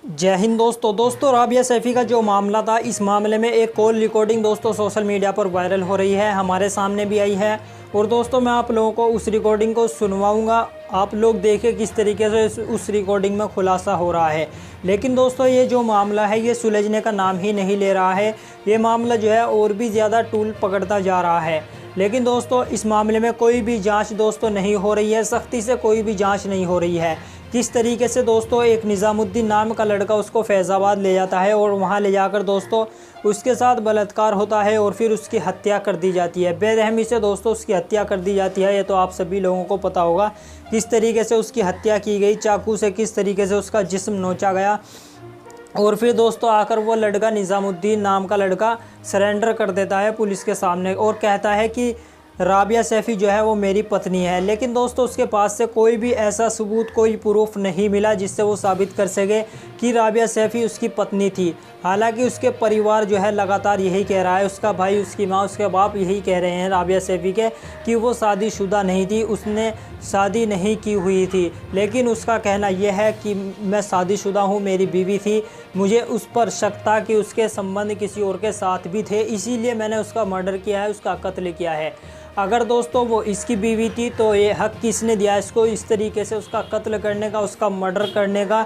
जय हिंद दोस्तों राबिया सैफ़ी का जो मामला था, इस मामले में एक कॉल रिकॉर्डिंग दोस्तों सोशल मीडिया पर वायरल हो रही है, हमारे सामने भी आई है। और दोस्तों मैं आप लोगों को उस रिकॉर्डिंग को सुनवाऊंगा, आप लोग देखें किस तरीके से उस रिकॉर्डिंग में खुलासा हो रहा है। लेकिन दोस्तों ये जो मामला है ये सुलझने का नाम ही नहीं ले रहा है, ये मामला जो है और भी ज़्यादा टूल पकड़ता जा रहा है। लेकिन दोस्तों इस मामले में कोई भी जांच दोस्तों नहीं हो रही है, सख्ती से कोई भी जांच नहीं हो रही है। किस तरीके से दोस्तों एक निज़ामुद्दीन नाम का लड़का उसको फैज़ाबाद ले जाता है और वहां ले जाकर दोस्तों उसके साथ बलात्कार होता है और फिर उसकी हत्या कर दी जाती है। बेरहमी से दोस्तों उसकी हत्या कर दी जाती है, ये तो आप सभी लोगों को पता होगा किस तरीके से उसकी हत्या की गई, चाकू से किस तरीके से उसका जिस्म नोचा गया। और फिर दोस्तों आकर वो लड़का निज़ामुद्दीन नाम का लड़का सरेंडर कर देता है पुलिस के सामने और कहता है कि राबिया सैफ़ी जो है वो मेरी पत्नी है। लेकिन दोस्तों उसके पास से कोई भी ऐसा सबूत, कोई प्रूफ नहीं मिला जिससे वो साबित कर सके कि राबिया सैफ़ी उसकी पत्नी थी। हालांकि उसके परिवार जो है लगातार यही कह रहा है, उसका भाई, उसकी माँ, उसके बाप यही कह रहे हैं राबिया सैफ़ी के कि वो शादीशुदा नहीं थी, उसने शादी नहीं की हुई थी। लेकिन उसका कहना यह है कि मैं शादीशुदा हूँ, मेरी बीवी थी, मुझे उस पर शक था कि उसके संबंध किसी और के साथ भी थे, इसीलिए मैंने उसका मर्डर किया है, उसका कत्ल किया है। अगर दोस्तों वो इसकी बीवी थी तो ये हक किसने दिया इसको इस तरीके से उसका कत्ल करने का, उसका मर्डर करने का।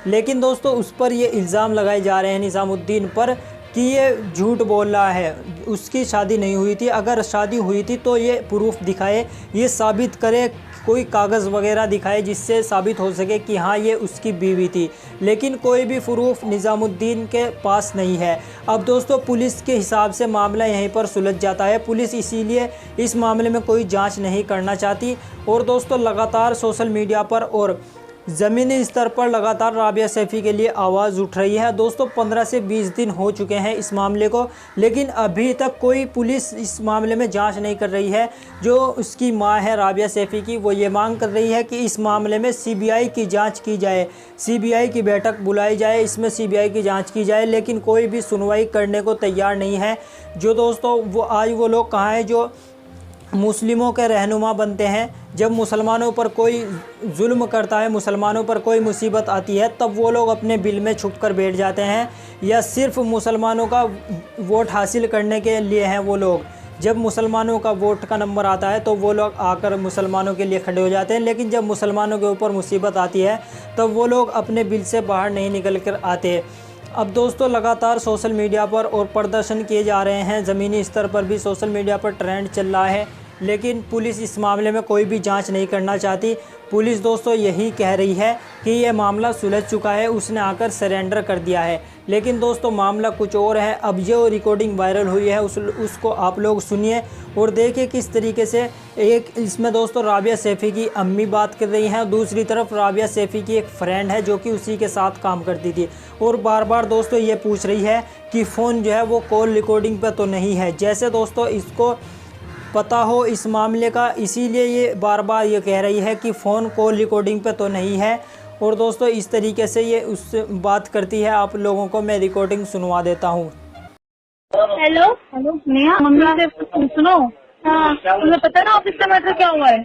लेकिन दोस्तों उस पर ये इल्ज़ाम लगाए जा रहे हैं निज़ामुद्दीन पर कि ये झूठ बोल रहा है, उसकी शादी नहीं हुई थी। अगर शादी हुई थी तो ये प्रूफ दिखाए, ये साबित करे, कोई कागज़ वगैरह दिखाए जिससे साबित हो सके कि हाँ ये उसकी बीवी थी। लेकिन कोई भी प्रूफ निज़ामुद्दीन के पास नहीं है। अब दोस्तों पुलिस के हिसाब से मामला यहीं पर सुलझ जाता है, पुलिस इसीलिए इस मामले में कोई जांच नहीं करना चाहती। और दोस्तों लगातार सोशल मीडिया पर और ज़मीनी स्तर पर लगातार राबिया सैफ़ी के लिए आवाज़ उठ रही है। दोस्तों 15 से 20 दिन हो चुके हैं इस मामले को, लेकिन अभी तक कोई पुलिस इस मामले में जांच नहीं कर रही है। जो उसकी मां है राबिया सैफ़ी की, वो ये मांग कर रही है कि इस मामले में सीबीआई की जांच की जाए, सीबीआई की बैठक बुलाई जाए, इसमें सीबीआई की जाँच की जाए। लेकिन कोई भी सुनवाई करने को तैयार नहीं है। जो दोस्तों वो लोग कहाँ हैं जो मुस्लिमों के रहनुमा बनते हैं, जब मुसलमानों पर कोई जुल्म करता है, मुसलमानों पर कोई मुसीबत आती है, तब वो लोग अपने बिल में छुप कर बैठ जाते हैं, या सिर्फ मुसलमानों का वोट हासिल करने के लिए हैं वो लोग। जब मुसलमानों का वोट का नंबर आता है तो वो लोग आकर मुसलमानों के लिए खड़े हो जाते हैं। लेकिन जब मुसलमानों के ऊपर मुसीबत आती है तब वो लोग अपने बिल से बाहर नहीं निकल कर आते। अब दोस्तों लगातार सोशल मीडिया पर और प्रदर्शन किए जा रहे हैं, ज़मीनी स्तर पर भी सोशल मीडिया पर ट्रेंड चल रहा है। लेकिन पुलिस इस मामले में कोई भी जांच नहीं करना चाहती। पुलिस दोस्तों यही कह रही है कि ये मामला सुलझ चुका है, उसने आकर सरेंडर कर दिया है। लेकिन दोस्तों मामला कुछ और है। अब जो रिकॉर्डिंग वायरल हुई है उसको आप लोग सुनिए और देखिए किस तरीके से एक इसमें दोस्तों राबिया सैफ़ी की अम्मी बात कर रही हैं, दूसरी तरफ राबिया सैफ़ी की एक फ्रेंड है जो कि उसी के साथ काम करती थी और बार बार दोस्तों ये पूछ रही है कि फ़ोन जो है वो कॉल रिकॉर्डिंग पर तो नहीं है। जैसे दोस्तों इसको पता हो इस मामले का, इसीलिए ये बार बार ये कह रही है कि फ़ोन कॉल रिकॉर्डिंग पे तो नहीं है। और दोस्तों इस तरीके से ये उससे बात करती है। आप लोगों को मैं रिकॉर्डिंग सुनवा देता हूँ। हेलो हेलो नेहा, मम्मी से सुनो। हाँ, तुम्हें पता है ना ऑफिस का मैटर क्या हुआ है?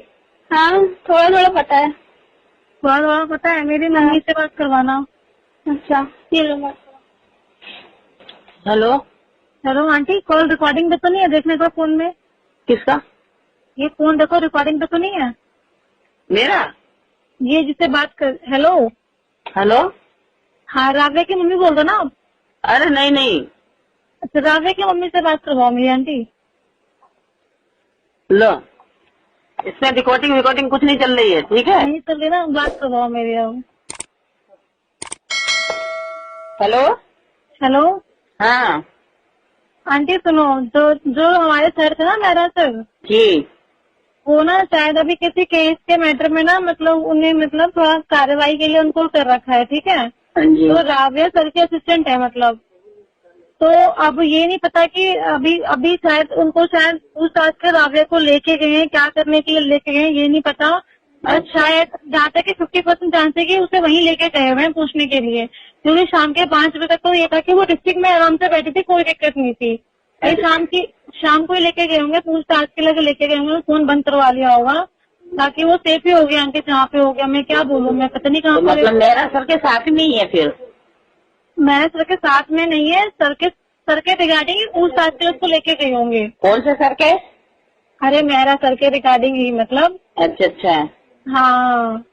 हाँ, थोड़ा थोड़ा पता है। थोड़ा थोड़ा पता है, मेरी मम्मी से बात करवाना। अच्छा, ये लो बात। Hello hello aunty, call recording पे तो नहीं है? देखने को फोन में। किसका? ये फोन देखो, रिकॉर्डिंग पे तो नहीं है? मेरा? ये जिससे बात कर। हेलो हेलो हाँ, राबिया की मम्मी बोल दो ना। अरे नहीं नहीं, अच्छा, राबिया की मम्मी से बात करवाओ मेरी आंटी। लो इसमें रिकॉर्डिंग कुछ नहीं चल रही है, ठीक है? नहीं चल रही ना, बात करवाओ मेरी अब। हेलो हेलो हाँ आंटी सुनो, जो हमारे सर थे ना, मेरा सर, जी, वो ना शायद अभी किसी केस के मैटर में ना, मतलब उन्हें मतलब थोड़ा कार्रवाई के लिए उनको कर रखा है, ठीक है? हाँ जी। तो राबिया सर के असिस्टेंट है मतलब। तो अब ये नहीं पता कि अभी अभी शायद उनको शायद पूछताछ के राबिया को लेके गए हैं, क्या करने के लिए लेके गए हैं ये नहीं पता। और शायद जहाँ तक 50% चांस है कि उसे वहीं लेके गए हुए हैं पूछने के लिए, क्योंकि शाम के 5 बजे तक तो ये था कि वो डिस्ट्रिक्ट में आराम से बैठी थी, कोई दिक्कत नहीं थी। शाम को ही लेके गए होंगे, पूछताछ के लिए लेके गए होंगे, फोन बंद करवा लिया होगा ताकि वो सेफ ही हो गया। आंटी जहाँ पे हो गया, मैं क्या बोलूँ, मैं पता नहीं कहाँ पर। मतलब मेरा सर के साथ में ही है फिर? मैं सर के साथ में नहीं है, सर के रिगार्डिंग पूछताछ के उसको लेके गए होंगे। कौन से सर के? अरे मेरा सर के रिगार्डिंग ही मतलब। अच्छा अच्छा। हाँ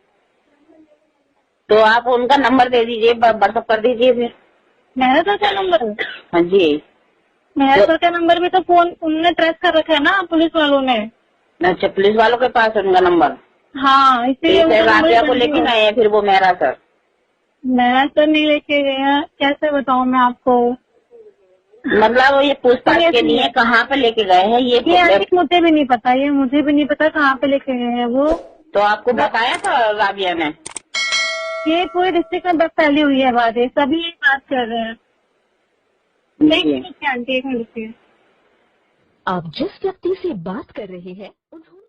तो आप उनका नंबर दे दीजिए, व्हाट्सअप कर दीजिए फिर। मेरा सर का नंबर? हाँ जी। मेरा सर का नंबर भी तो फोन उनने ट्रेस कर रखा है ना पुलिस वालों ने। अच्छा, पुलिस वालों के पास है उनका नंबर? हाँ इसलिए राबिया को लेके गए हैं फिर वो मेरा सर? मेरा सर नहीं लेके गए हैं, कैसे बताऊँ मैं आपको। मतलब ये पूछताछ के लिए कहाँ पे लेके गए हैं ये मुझे भी नहीं पता, ये मुझे भी नहीं पता कहाँ पे लेके गए हैं वो। तो आपको बताया था राबिया ने? ये कोई डिस्ट्रिक्ट में बस फैली हुई है बात, सभी ये बात कर रहे हैं। नहीं आंटी, एक मिनट। आप जिस व्यक्ति से बात कर रहे हैं उन्होंने